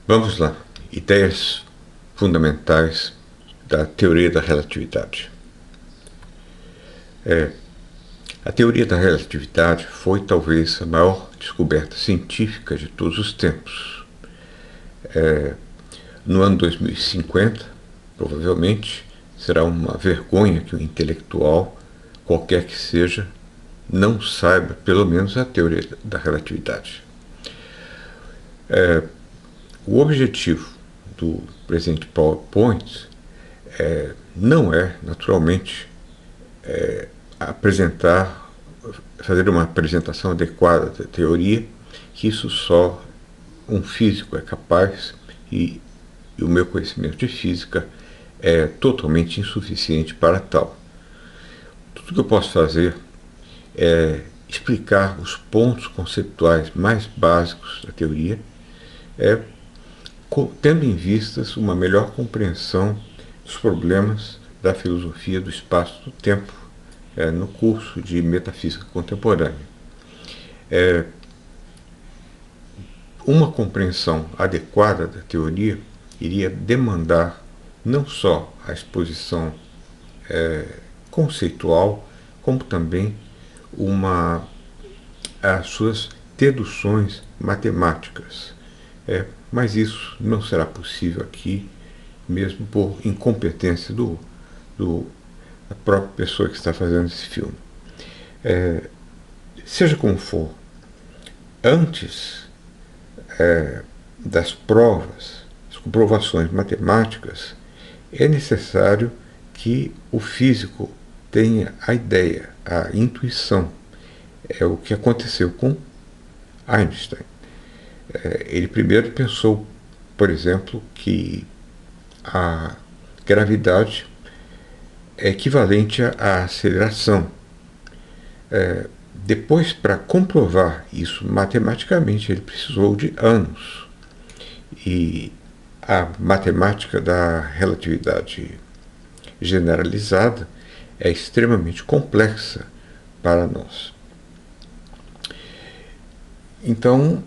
Vamos lá. Ideias fundamentais da teoria da relatividade. A teoria da relatividade foi talvez a maior descoberta científica de todos os tempos. No ano 2050, provavelmente, será uma vergonha que um intelectual, qualquer que seja, não saiba, pelo menos, a teoria da relatividade. O objetivo do presente PowerPoint não é, naturalmente, fazer uma apresentação adequada da teoria, que isso só um físico é capaz, e o meu conhecimento de física é totalmente insuficiente para tal. Tudo que eu posso fazer é explicar os pontos conceituais mais básicos da teoria, tendo em vistas uma melhor compreensão dos problemas da filosofia do espaço e do tempo no curso de Metafísica Contemporânea. Uma compreensão adequada da teoria iria demandar não só a exposição conceitual, como também as suas deduções matemáticas. Mas isso não será possível aqui, mesmo por incompetência da própria pessoa que está fazendo esse filme. Seja como for, antes das provas, das comprovações matemáticas, é necessário que o físico tenha a ideia, a intuição. É o que aconteceu com Einstein. Ele primeiro pensou, por exemplo, que a gravidade é equivalente à aceleração. Depois, para comprovar isso matematicamente, ele precisou de anos. E a matemática da relatividade generalizada é extremamente complexa para nós. Então,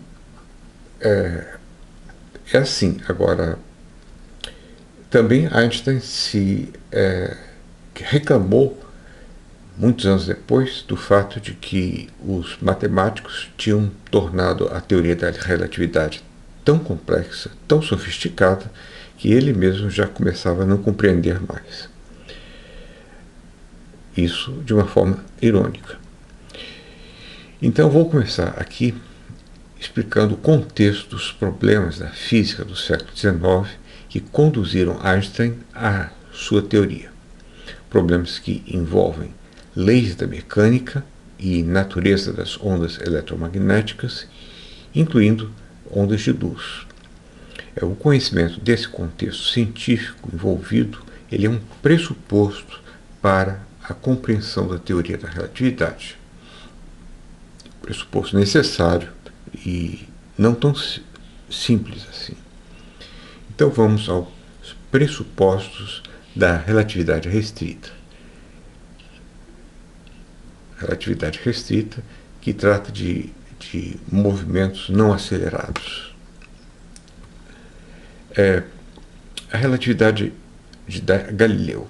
é assim. Agora, também Einstein reclamou, muitos anos depois, do fato de que os matemáticos tinham tornado a teoria da relatividade tão complexa, tão sofisticada, que ele mesmo já começava a não compreender mais. Isso de uma forma irônica. Então vou começar aqui explicando o contexto dos problemas da física do século XIX que conduziram Einstein à sua teoria. Problemas que envolvem leis da mecânica e natureza das ondas eletromagnéticas, incluindo ondas de luz. O conhecimento desse contexto científico envolvido, ele é um pressuposto para a compreensão da teoria da relatividade. Pressuposto necessário e não tão simples assim. Então vamos aos pressupostos da relatividade restrita. Relatividade restrita, que trata de movimentos não acelerados. A relatividade de Galileu.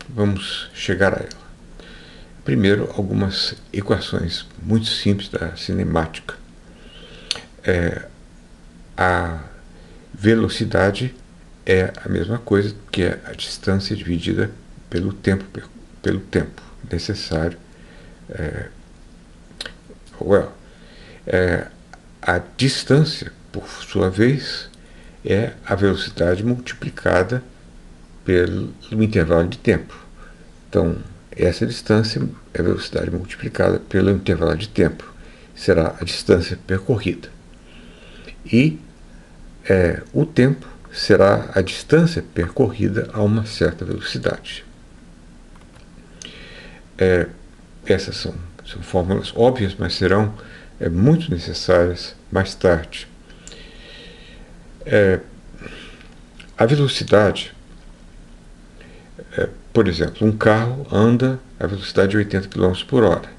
Vamos chegar a ela. Primeiro, algumas equações muito simples da cinemática. A velocidade é a mesma coisa que a distância dividida pelo tempo necessário. A distância, por sua vez, é a velocidade multiplicada pelo intervalo de tempo. Então, essa distância é a velocidade multiplicada pelo intervalo de tempo. Será a distância percorrida. E o tempo será a distância percorrida a uma certa velocidade. Essas são fórmulas óbvias, mas serão muito necessárias mais tarde. A velocidade, por exemplo, um carro anda a velocidade de 80 km por hora.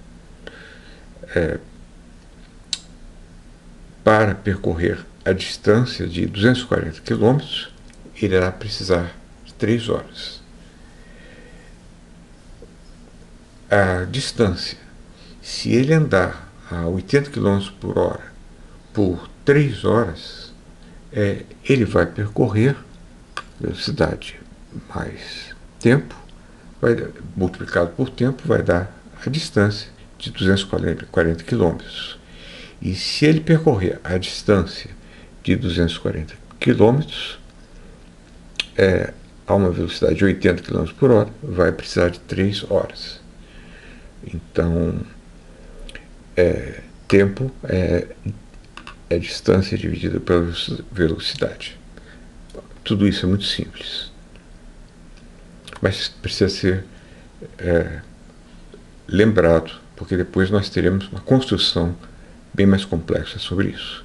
para percorrer a distância de 240 km, ele irá precisar de 3 horas. A distância, se ele andar a 80 km por hora por 3 horas, ele vai percorrer velocidade mais tempo, multiplicado por tempo, vai dar a distância de 240 km. E se ele percorrer a distância de 240 km a uma velocidade de 80 km por hora, vai precisar de 3 horas. Então, tempo é distância dividida pela velocidade. Tudo isso é muito simples. Mas precisa ser lembrado, porque depois nós teremos uma construção bem mais complexa sobre isso.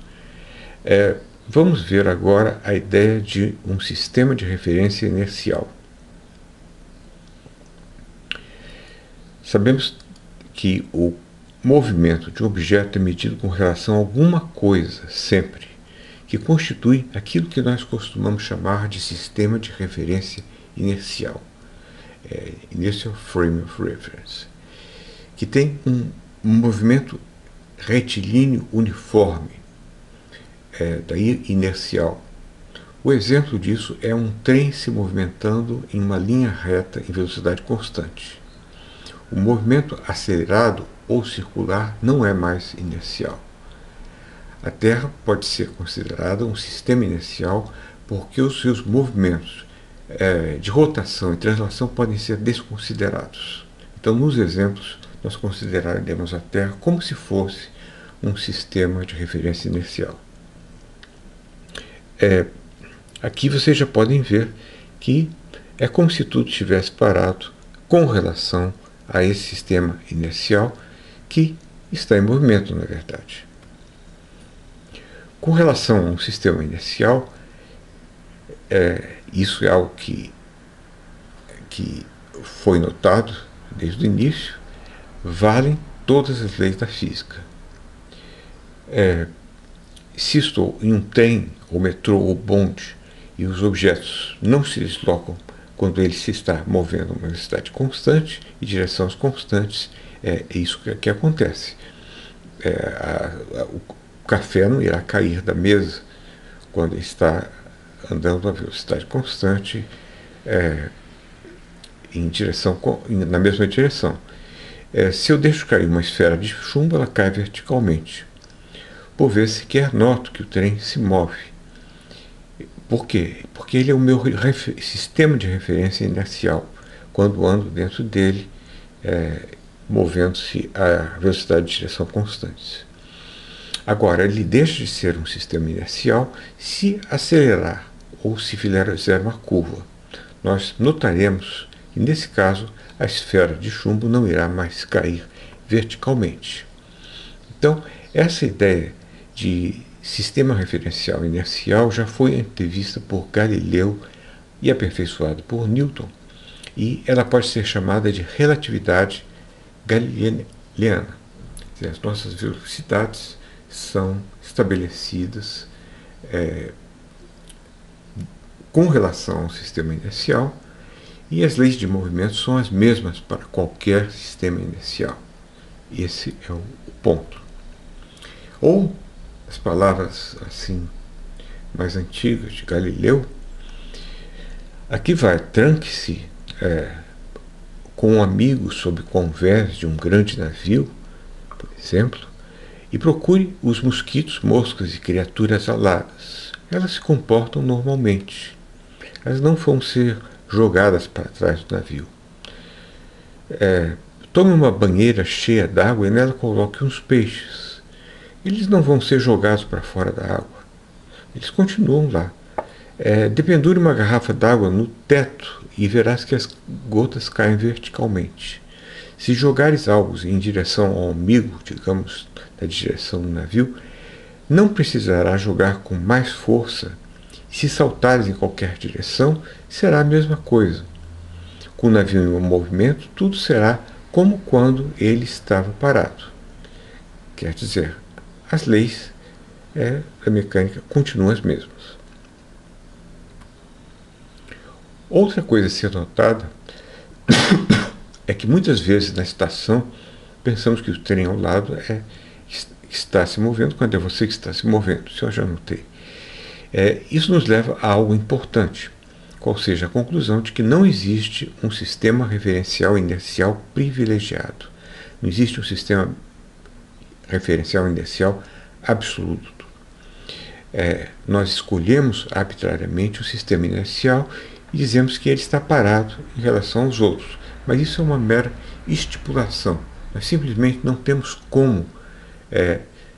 Vamos ver agora a ideia de um sistema de referência inercial. Sabemos que o movimento de um objeto é medido com relação a alguma coisa, sempre, que constitui aquilo que nós costumamos chamar de sistema de referência inercial, Inertial Frame of Reference, que tem um movimento retilíneo uniforme, daí inercial. O exemplo disso é um trem se movimentando em uma linha reta em velocidade constante. O movimento acelerado ou circular não é mais inercial. A Terra pode ser considerada um sistema inercial porque os seus movimentos de rotação e translação podem ser desconsiderados. Então, nos exemplos, nós consideraremos a Terra como se fosse um sistema de referência inercial. Aqui vocês já podem ver que é como se tudo tivesse parado com relação a esse sistema inercial que está em movimento, na verdade. Com relação a um sistema inercial, isso é algo que foi notado desde o início, valem todas as leis da física. Se estou em um trem, ou metrô, ou bonde, e os objetos não se deslocam quando ele se está movendo a uma velocidade constante e direções constantes, é isso que acontece. O café não irá cair da mesa quando ele está andando a velocidade constante na mesma direção. Se eu deixo cair uma esfera de chumbo, ela cai verticalmente. Por vezes sequer noto que o trem se move. Por quê? Porque ele é o meu sistema de referência inercial, quando ando dentro dele, movendo-se a velocidade de direção constantes. Agora, ele deixa de ser um sistema inercial se acelerar ou se fizer uma curva. Nós notaremos que, nesse caso, a esfera de chumbo não irá mais cair verticalmente. Então, essa ideia de sistema referencial inercial já foi antevista por Galileu e aperfeiçoada por Newton, e ela pode ser chamada de relatividade galileana. As nossas velocidades são estabelecidas com relação ao sistema inercial, e as leis de movimento são as mesmas para qualquer sistema inercial. Esse é o ponto. Ou as palavras assim mais antigas de Galileu, aqui vai: tranque-se com um amigo sob convés de um grande navio, por exemplo, e procure os mosquitos, moscas e criaturas aladas. Elas se comportam normalmente. Elas não vão ser jogadas para trás do navio. Tome uma banheira cheia d'água e nela coloque uns peixes. Eles não vão ser jogados para fora da água. Eles continuam lá. Dependure uma garrafa d'água no teto e verás que as gotas caem verticalmente. Se jogares algo em direção ao amigo, digamos, na direção do navio, não precisará jogar com mais força. Se saltares em qualquer direção, será a mesma coisa. Com o navio em movimento, tudo será como quando ele estava parado. Quer dizer, as leis da mecânica continuam as mesmas. Outra coisa a ser notada é que muitas vezes na estação pensamos que o trem ao lado está se movendo quando é você que está se movendo. Isso eu já notei. Isso nos leva a algo importante, qual seja a conclusão de que não existe um sistema referencial inercial privilegiado. Não existe um sistema referencial inercial absoluto. Nós escolhemos arbitrariamente o sistema inercial e dizemos que ele está parado em relação aos outros. Mas isso é uma mera estipulação. Nós simplesmente não temos como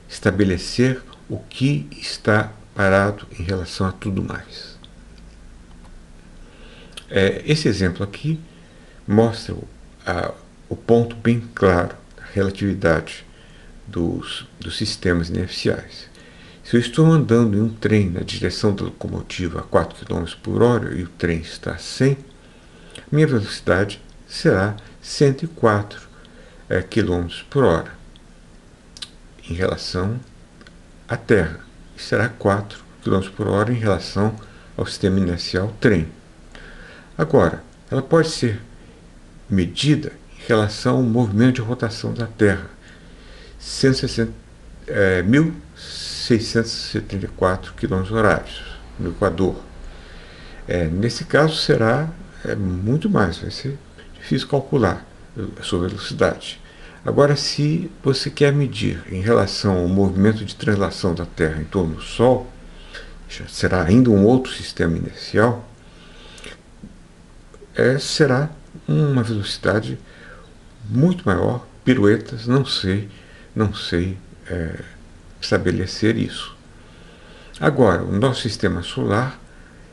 estabelecer o que está parado em relação a tudo mais. Esse exemplo aqui mostra o ponto bem claro da relatividade dos sistemas inerciais. Se eu estou andando em um trem na direção da locomotiva a 4 km por hora e o trem está a 100, minha velocidade será 104 km por hora em relação à Terra. E será 4 km por hora em relação ao sistema inercial trem. Agora, ela pode ser medida em relação ao movimento de rotação da Terra, 1.674 km horários no Equador. Nesse caso será muito mais, vai ser difícil calcular a sua velocidade. Agora, se você quer medir em relação ao movimento de translação da Terra em torno do Sol, já será ainda um outro sistema inercial, será uma velocidade muito maior, piruetas, não sei estabelecer isso. Agora, o nosso sistema solar,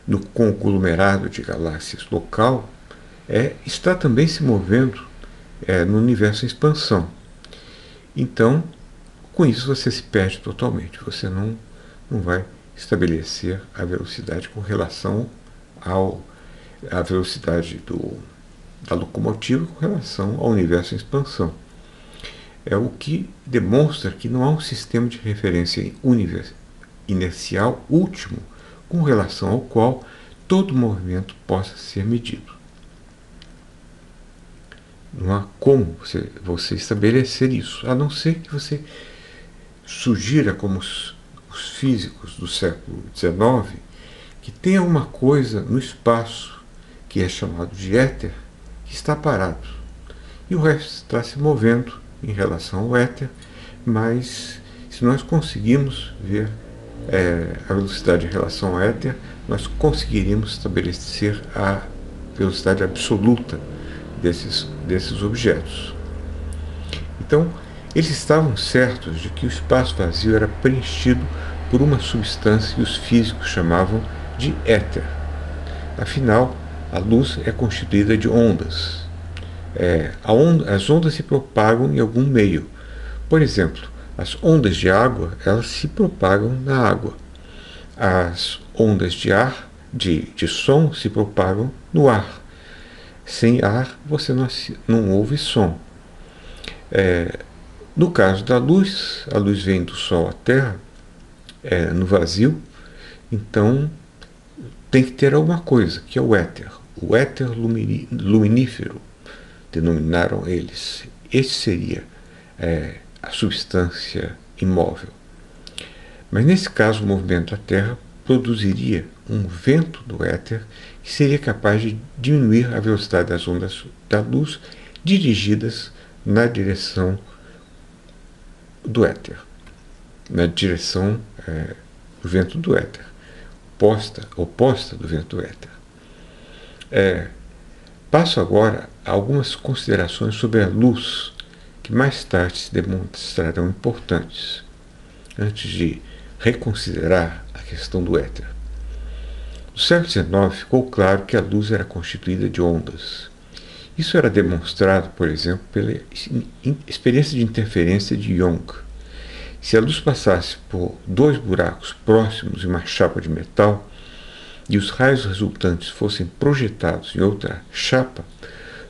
no conglomerado de galáxias local, está também se movendo no universo em expansão. Então, com isso você se perde totalmente. Você não vai estabelecer a velocidade com relação à velocidade da locomotiva com relação ao universo em expansão. O que demonstra que não há um sistema de referência inercial último com relação ao qual todo movimento possa ser medido. Não há como você estabelecer isso, a não ser que você sugira, como os físicos do século XIX, que tem alguma coisa no espaço que é chamado de éter, que está parado. E o resto está se movendo em relação ao éter, mas se nós conseguirmos ver a velocidade em relação ao éter, nós conseguiríamos estabelecer a velocidade absoluta desses objetos. Então, eles estavam certos de que o espaço vazio era preenchido por uma substância que os físicos chamavam de éter. Afinal, a luz é constituída de ondas. As ondas se propagam em algum meio. Por exemplo, as ondas de água, elas se propagam na água. As ondas de ar, de som, se propagam no ar. Sem ar, você não ouve som. No caso da luz, a luz vem do Sol à Terra, no vazio, então tem que ter alguma coisa, que é o éter luminífero, denominaram eles. Esse seria a substância imóvel. Mas nesse caso, o movimento da Terra produziria um vento do éter que seria capaz de diminuir a velocidade das ondas da luz dirigidas na direção do éter, na direção do vento do éter, oposta do vento do éter. Passo agora a algumas considerações sobre a luz, que mais tarde se demonstrarão importantes, antes de reconsiderar a questão do éter. No século XIX ficou claro que a luz era constituída de ondas. Isso era demonstrado, por exemplo, pela experiência de interferência de Young. Se a luz passasse por dois buracos próximos em uma chapa de metal e os raios resultantes fossem projetados em outra chapa,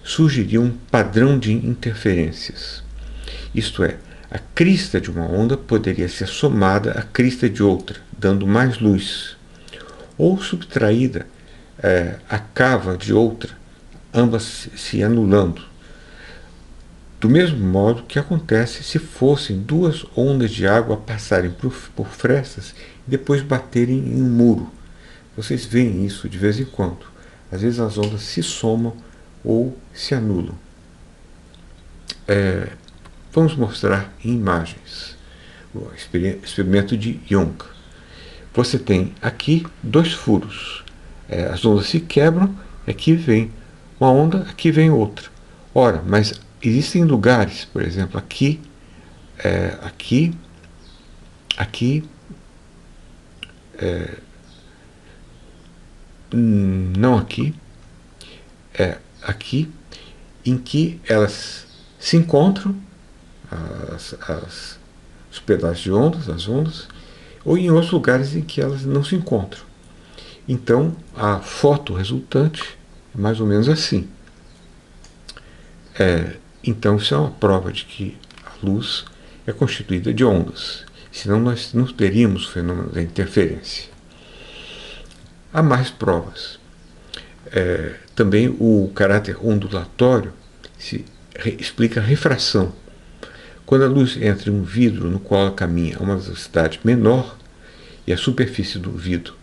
surgiria um padrão de interferências. Isto é, A crista de uma onda poderia ser somada à crista de outra, dando mais luz, ou subtraída à cava de outra, ambas se anulando. Do mesmo modo que acontece se fossem duas ondas de água passarem por frestas e depois baterem em um muro. Vocês veem isso de vez em quando. Às vezes as ondas se somam ou se anulam. Vamos mostrar em imagens o experimento de Young. Você tem aqui dois furos. As ondas se quebram, aqui vem uma onda, aqui vem outra. Ora, mas existem lugares, por exemplo, aqui, não aqui, aqui, em que elas se encontram, os pedaços de ondas, as ondas, ou em outros lugares em que elas não se encontram. Então, a foto resultante é mais ou menos assim. Então, isso é uma prova de que a luz é constituída de ondas. Senão, nós não teríamos o fenômeno da interferência. Há mais provas. Também o caráter ondulatório explica a refração. Quando a luz entra em um vidro no qual ela caminha a uma velocidade menor e a superfície do vidro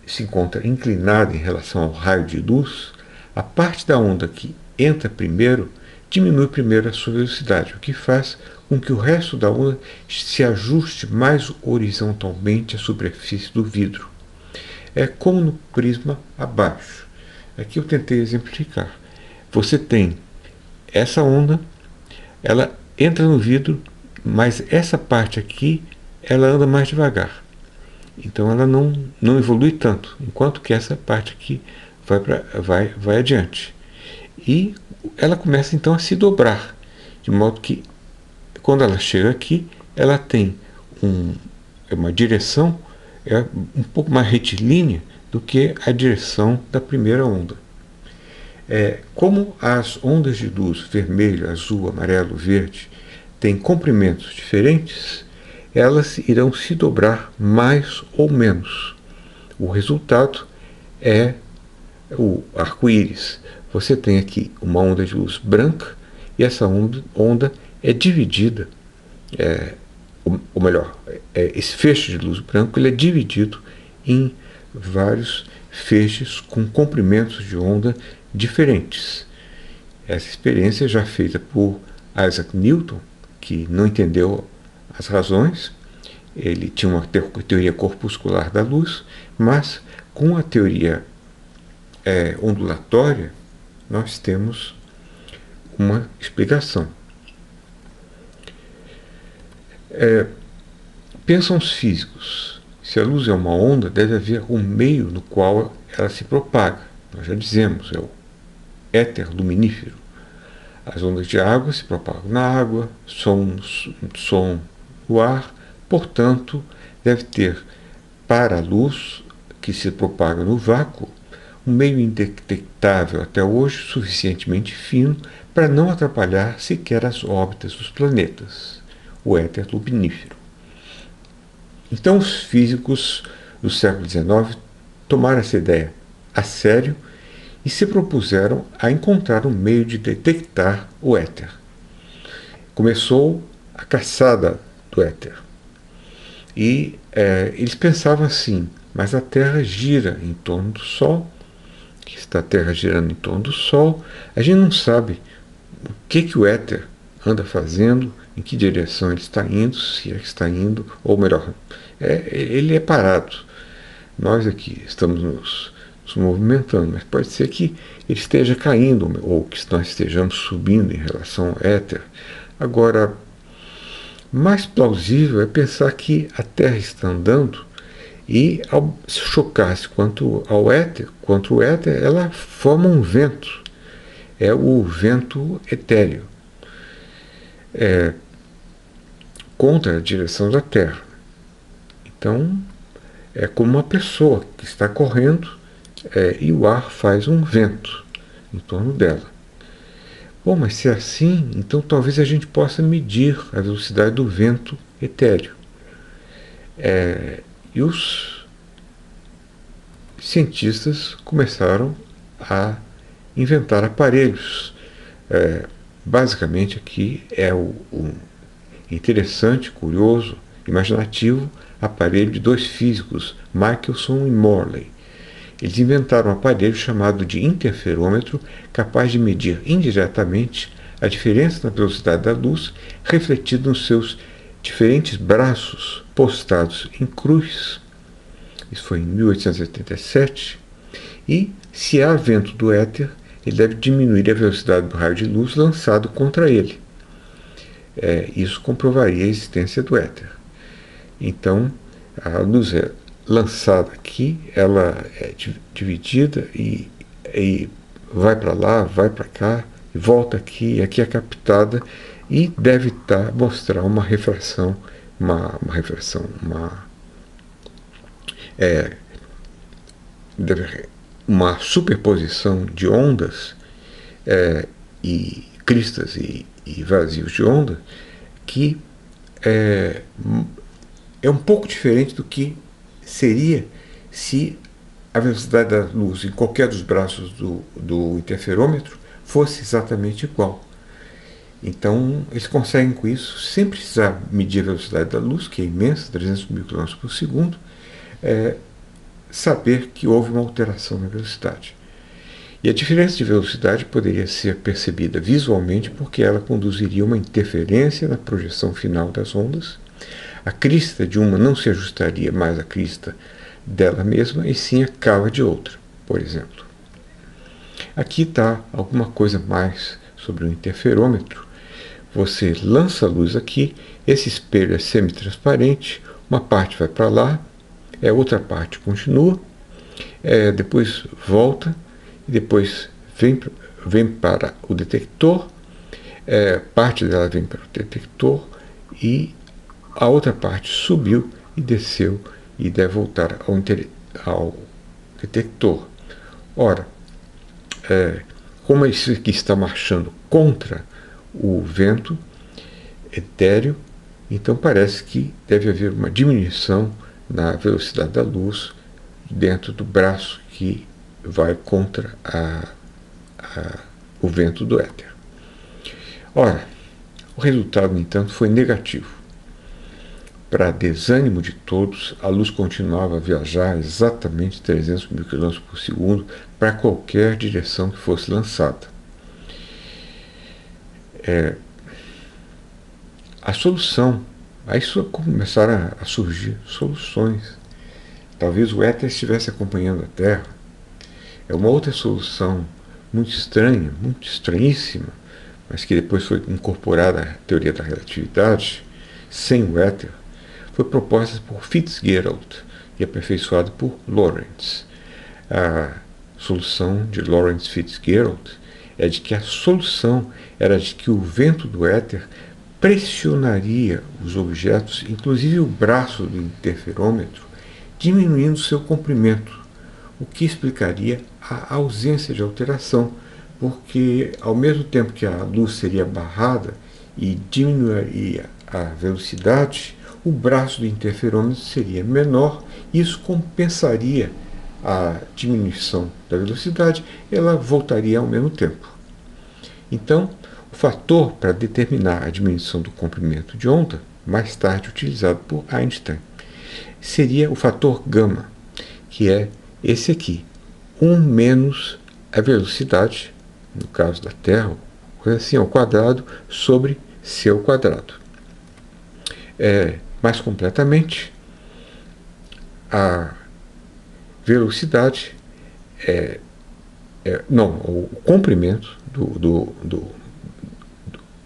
se encontra inclinada em relação ao raio de luz, a parte da onda que entra primeiro diminui primeiro a sua velocidade, o que faz com que o resto da onda se ajuste mais horizontalmente à superfície do vidro. É como no prisma abaixo. Aqui eu tentei exemplificar. Você tem essa onda, ela entra no vidro, mas essa parte aqui, ela anda mais devagar. Então ela não evolui tanto, enquanto que essa parte aqui vai adiante. E ela começa então a se dobrar, de modo que quando ela chega aqui, ela tem uma direção um pouco mais retilínea do que a direção da primeira onda. Como as ondas de luz vermelho, azul, amarelo, verde têm comprimentos diferentes, elas irão se dobrar mais ou menos. O resultado é o arco-íris. Você tem aqui uma onda de luz branca e essa onda é dividida, ou melhor, esse feixe de luz branco ele é dividido em vários feixes com comprimentos de onda diferentes. Essa experiência já feita por Isaac Newton, que não entendeu as razões. Ele tinha uma teoria corpuscular da luz, mas com a teoria ondulatória nós temos uma explicação. Pensam os físicos, se a luz é uma onda, deve haver um meio no qual ela se propaga. Nós já dizemos, é o éter luminífero. As ondas de água se propagam na água, som no ar, portanto, deve ter para a luz que se propaga no vácuo um meio indetectável até hoje suficientemente fino para não atrapalhar sequer as órbitas dos planetas, o éter luminífero. Então os físicos do século XIX tomaram essa ideia a sério e se propuseram a encontrar um meio de detectar o éter. Começou a caçada do éter. E eles pensavam assim, mas a Terra gira em torno do Sol, que está a Terra girando em torno do Sol, a gente não sabe o que o éter anda fazendo, em que direção ele está indo, se é que está indo, ou melhor, ele é parado. Nós aqui estamos nos movimentando, mas pode ser que ele esteja caindo, ou que nós estejamos subindo em relação ao éter. Agora, mais plausível é pensar que a Terra está andando e, ao se chocar-se contra o éter, ela forma um vento. É o vento etéreo, contra a direção da Terra. Então, é como uma pessoa que está correndo e o ar faz um vento em torno dela. Bom, mas se é assim, então talvez a gente possa medir a velocidade do vento etéreo. E os cientistas começaram a inventar aparelhos. Basicamente aqui é o interessante, curioso, imaginativo aparelho de dois físicos, Michelson e Morley. Eles inventaram um aparelho chamado de interferômetro, capaz de medir indiretamente a diferença na velocidade da luz refletida nos seus diferentes braços postados em cruz. Isso foi em 1887. E, se há vento do éter, ele deve diminuir a velocidade do raio de luz lançado contra ele. Isso comprovaria a existência do éter. Então, a luz é lançada aqui, ela é dividida e vai para lá, vai para cá, e volta aqui, e aqui é captada e deve mostrar uma refração, uma superposição de ondas e cristas e vazios de onda que é um pouco diferente do que seria se a velocidade da luz em qualquer dos braços do interferômetro fosse exatamente igual. Então, eles conseguem com isso, sem precisar medir a velocidade da luz, que é imensa, 300 mil km por segundo, saber que houve uma alteração na velocidade. E a diferença de velocidade poderia ser percebida visualmente porque ela conduziria uma interferência na projeção final das ondas. A crista de uma não se ajustaria mais à crista dela mesma, e sim a cava de outra, por exemplo. Aqui está alguma coisa mais sobre o interferômetro. Você lança a luz aqui, esse espelho é semi-transparente, uma parte vai para lá, outra parte continua, depois volta, e depois vem para o detector, parte dela vem para o detector, e a outra parte subiu e desceu e deve voltar ao detector. Ora, como isso aqui está marchando contra o vento etéreo, então parece que deve haver uma diminuição na velocidade da luz dentro do braço que vai contra o vento do éter. Ora, o resultado, no entanto, foi negativo. Para desânimo de todos, a luz continuava a viajar exatamente 300 mil km por segundo para qualquer direção que fosse lançada. A solução, aí começaram a surgir soluções. Talvez o éter estivesse acompanhando a Terra. Uma outra solução muito estranha, muito estranhíssima, mas que depois foi incorporada à teoria da relatividade, sem o éter, foi proposta por Fitzgerald e aperfeiçoada por Lorentz. A solução de Lorentz Fitzgerald é de que a solução era de que o vento do éter pressionaria os objetos, inclusive o braço do interferômetro, diminuindo seu comprimento, o que explicaria a ausência de alteração, porque ao mesmo tempo que a luz seria barrada e diminuiria a velocidade, o braço do interferômetro seria menor, e isso compensaria a diminuição da velocidade, ela voltaria ao mesmo tempo. Então, o fator para determinar a diminuição do comprimento de onda, mais tarde utilizado por Einstein, seria o fator gama, que é esse aqui, 1 menos a velocidade, no caso da Terra, assim, ao quadrado, sobre c ao quadrado. Mais completamente, a velocidade o comprimento do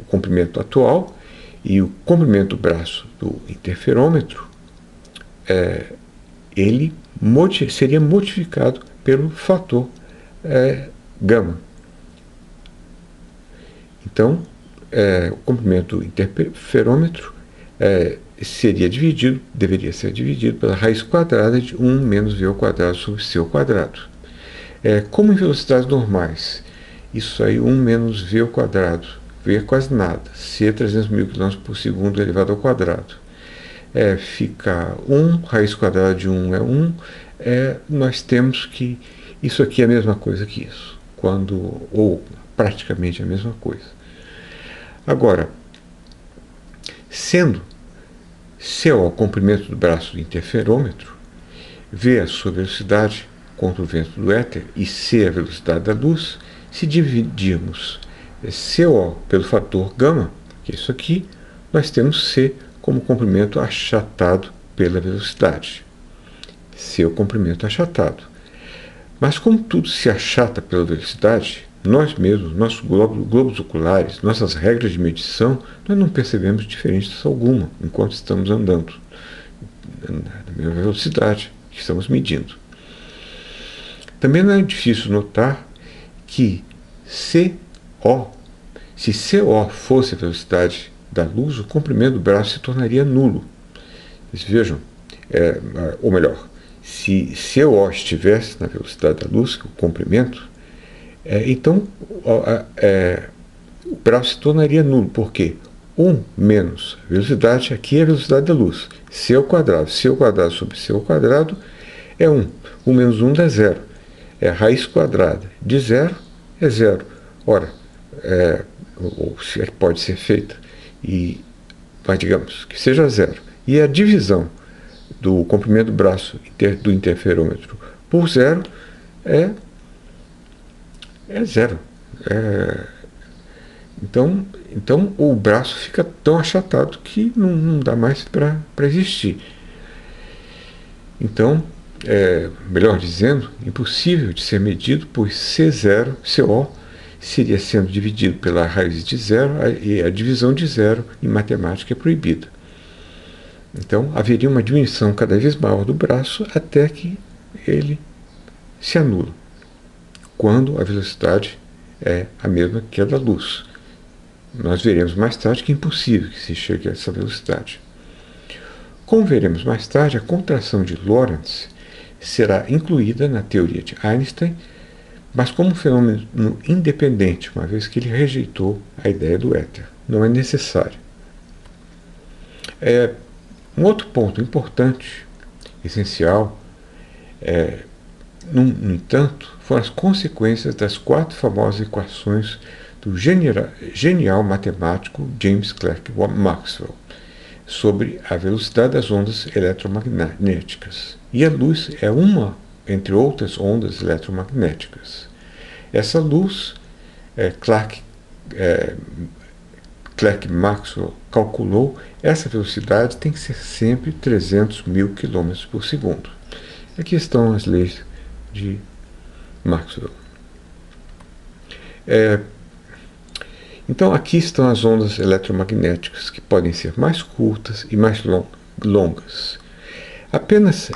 comprimento atual e o comprimento do braço do interferômetro, ele seria modificado pelo fator gama. Então, o comprimento do interferômetro deveria ser dividido pela raiz quadrada de 1 menos v ao quadrado sobre c ao quadrado. Como em velocidades normais Isso aí 1 menos v ao quadrado. V é quase nada. C é 300 mil km por segundo elevado ao quadrado. Fica 1, raiz quadrada de 1 é 1. Nós temos que isso aqui é a mesma coisa que isso, ou praticamente a mesma coisa. Agora, sendo CO o comprimento do braço do interferômetro, V a sua velocidade contra o vento do éter e C a velocidade da luz, se dividirmos CO pelo fator gama, que é isso aqui, nós temos C como comprimento achatado pela velocidade. C é o comprimento achatado. Mas como tudo se achata pela velocidade, nós mesmos, nossos globos oculares, nossas regras de medição, nós não percebemos diferença alguma enquanto estamos andando na mesma velocidade que estamos medindo. Também não é difícil notar que CO, se CO fosse a velocidade da luz, o comprimento do braço se tornaria nulo. Vocês vejam, ou melhor, se CO estivesse na velocidade da luz, o comprimento, então o braço se tornaria nulo, porque 1 menos a velocidade, aqui é a velocidade da luz, C ao quadrado. C ao quadrado sobre C ao quadrado é 1. 1 menos 1 dá 0. A raiz quadrada de 0 é 0. Ora, pode ser feita, mas digamos que seja 0. E a divisão do comprimento do braço do interferômetro por 0 é 0. Então o braço fica tão achatado que não dá mais para existir. Então, melhor dizendo, impossível de ser medido, pois C0, CO, seria sendo dividido pela raiz de 0, e a divisão de 0 em matemática é proibida. Então, haveria uma diminuição cada vez maior do braço até que ele se anula, quando a velocidade é a mesma que a da luz. Nós veremos mais tarde que é impossível que se chegue a essa velocidade. Como veremos mais tarde, a contração de Lorentz será incluída na teoria de Einstein, mas como um fenômeno independente, uma vez que ele rejeitou a ideia do éter. Não é necessário. Um outro ponto importante, essencial, no entanto, foram as consequências das 4 famosas equações do genial matemático James Clerk Maxwell sobre a velocidade das ondas eletromagnéticas. E a luz é uma, entre outras ondas eletromagnéticas. Essa luz, Clerk Maxwell calculou, essa velocidade tem que ser sempre 300 mil km por segundo. Aqui estão as leis de Maxwell. Então aqui estão as ondas eletromagnéticas, que podem ser mais curtas e mais longas. Apenas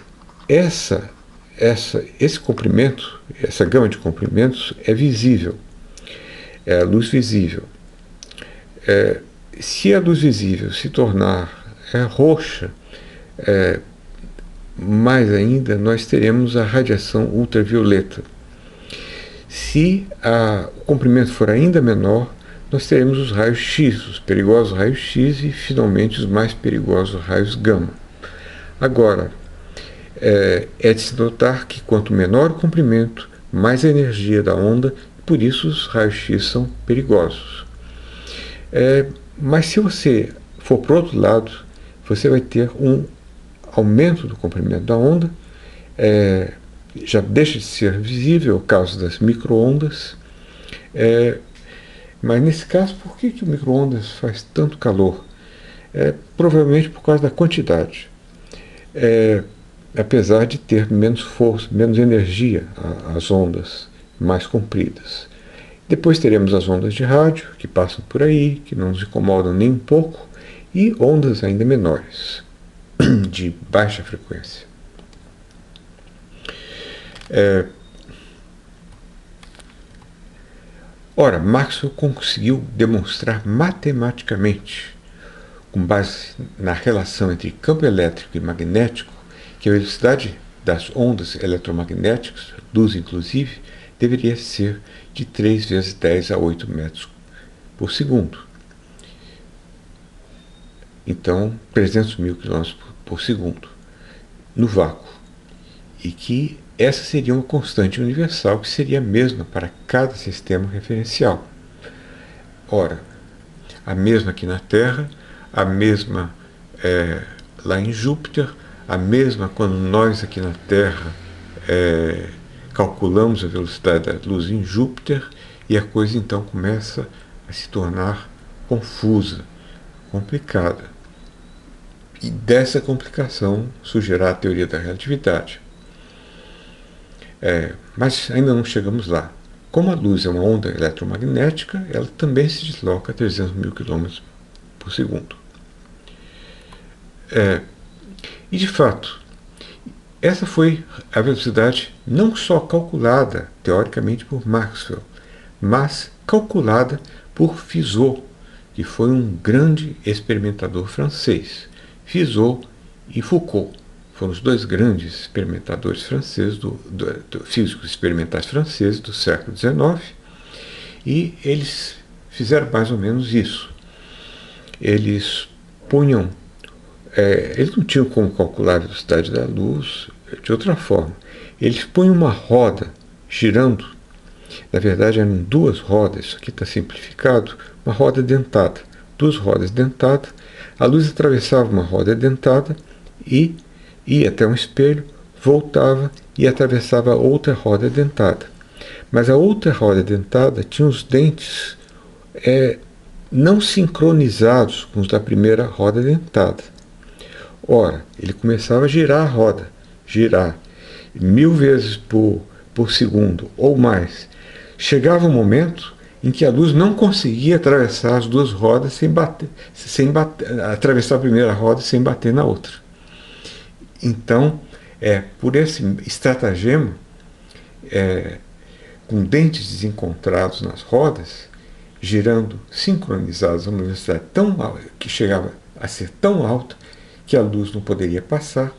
esse comprimento, essa gama de comprimentos é visível, é a luz visível. Se a luz visível se tornar roxa, mais ainda nós teremos a radiação ultravioleta. Se o comprimento for ainda menor, nós teremos os raios X, os perigosos raios X e, finalmente, os mais perigosos raios gama. Agora, é de se notar que quanto menor o comprimento, mais a energia da onda, por isso os raios X são perigosos. Mas se você for para o outro lado, você vai ter um aumento do comprimento da onda, já deixa de ser visível o caso das micro-ondas, mas nesse caso, por que o micro-ondas faz tanto calor? Provavelmente por causa da quantidade. Apesar de ter menos força, menos energia, as ondas mais compridas. Depois teremos as ondas de rádio, que passam por aí, que não nos incomodam nem um pouco, e ondas ainda menores, de baixa frequência. Ora, Maxwell conseguiu demonstrar matematicamente, com base na relação entre campo elétrico e magnético, que a velocidade das ondas eletromagnéticas, luz inclusive, deveria ser de 3 vezes 10 a 8 metros por segundo. Então, 300 mil quilômetros por segundo, no vácuo. E que essa seria uma constante universal que seria a mesma para cada sistema referencial. Ora, a mesma aqui na Terra, a mesma lá em Júpiter, a mesma quando nós aqui na Terra calculamos a velocidade da luz em Júpiter, e a coisa então começa a se tornar confusa, complicada. E dessa complicação surgirá a teoria da relatividade. Mas ainda não chegamos lá. Como a luz é uma onda eletromagnética, ela também se desloca a 300 mil quilômetros por segundo. E de fato, essa foi a velocidade não só calculada teoricamente por Maxwell, mas calculada por Fizeau, que foi um grande experimentador francês. Fizeau e Foucault foram os dois grandes experimentadores franceses, físicos experimentais franceses do século XIX, e eles fizeram mais ou menos isso. Eles punham, eles não tinham como calcular a velocidade da luz de outra forma. Eles punham uma roda girando, na verdade eram duas rodas, isso aqui está simplificado, uma roda dentada, duas rodas dentadas, a luz atravessava uma roda dentada e ia até um espelho, voltava e atravessava outra roda dentada. Mas a outra roda dentada tinha os dentes não sincronizados com os da primeira roda dentada. Ora, ele começava a girar a roda, girar 1000 vezes por segundo ou mais. Chegava um momento em que a luz não conseguia atravessar as duas rodas atravessar a primeira roda sem bater na outra. Então, por esse estratagema, com dentes desencontrados nas rodas, girando sincronizados a uma velocidade tão alta, que chegava a ser tão alta que a luz não poderia passar,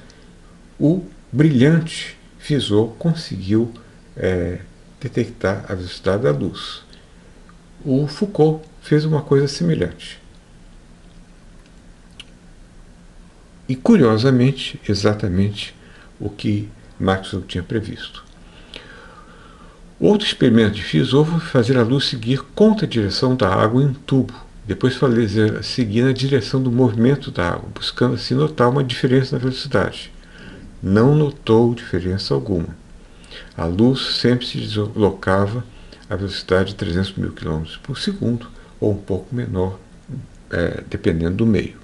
o brilhante Fizeau conseguiu detectar a velocidade da luz. O Foucault fez uma coisa semelhante. E, curiosamente, exatamente o que Maxwell tinha previsto. Outro experimento de Fizeau foi fazer a luz seguir contra a direção da água em um tubo, depois seguir na direção do movimento da água, buscando assim notar uma diferença na velocidade. Não notou diferença alguma. A luz sempre se deslocava a velocidade de 300 mil km por segundo, ou um pouco menor, dependendo do meio.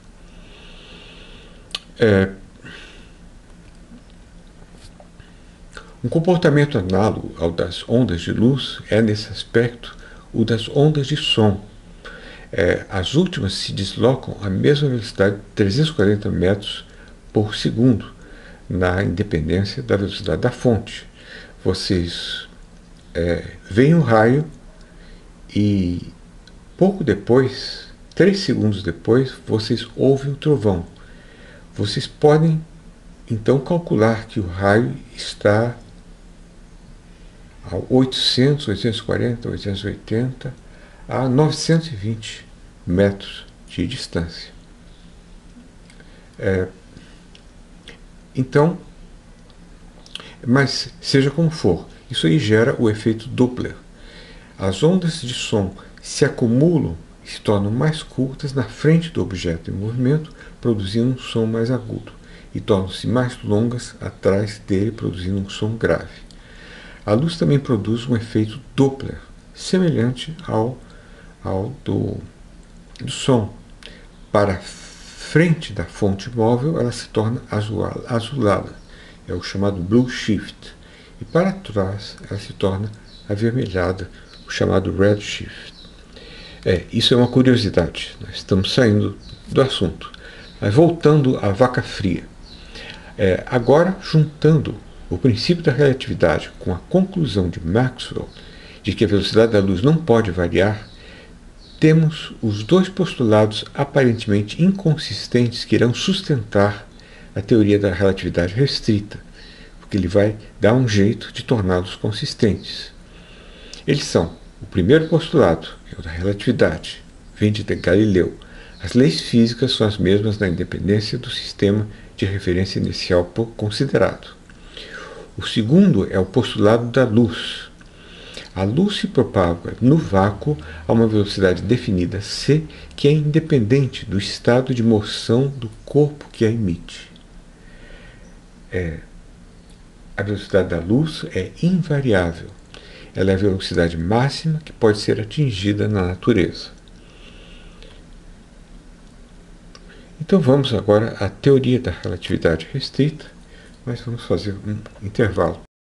Um comportamento análogo ao das ondas de luz é, nesse aspecto, o das ondas de som. As últimas se deslocam à mesma velocidade de 340 metros por segundo, na independência da velocidade da fonte. Vocês veem um raio e pouco depois, 3 segundos depois, vocês ouvem o trovão. Vocês podem então calcular que o raio está a 800, 840, 880 a 920 metros de distância. Então, mas seja como for, isso aí gera o efeito Doppler. As ondas de som se acumulam e se tornam mais curtas na frente do objeto em movimento, produzindo um som mais agudo, e tornam-se mais longas atrás dele, produzindo um som grave. A luz também produz um efeito Doppler, semelhante ao do som. Para frente da fonte móvel, ela se torna azulada, é o chamado blue shift, e para trás ela se torna avermelhada, o chamado red shift. Isso é uma curiosidade, nós estamos saindo do assunto. Mas voltando à vaca fria, agora juntando o princípio da relatividade com a conclusão de Maxwell de que a velocidade da luz não pode variar, temos os dois postulados aparentemente inconsistentes que irão sustentar a teoria da relatividade restrita, porque ele vai dar um jeito de torná-los consistentes. Eles são: o primeiro postulado é o da relatividade, vem de Galileu. As leis físicas são as mesmas na independência do sistema de referência inicial considerado. O segundo é o postulado da luz. A luz se propaga no vácuo a uma velocidade definida c, que é independente do estado de moção do corpo que a emite. A velocidade da luz é invariável. Ela é a velocidade máxima que pode ser atingida na natureza. Então vamos agora à teoria da relatividade restrita, mas vamos fazer um intervalo.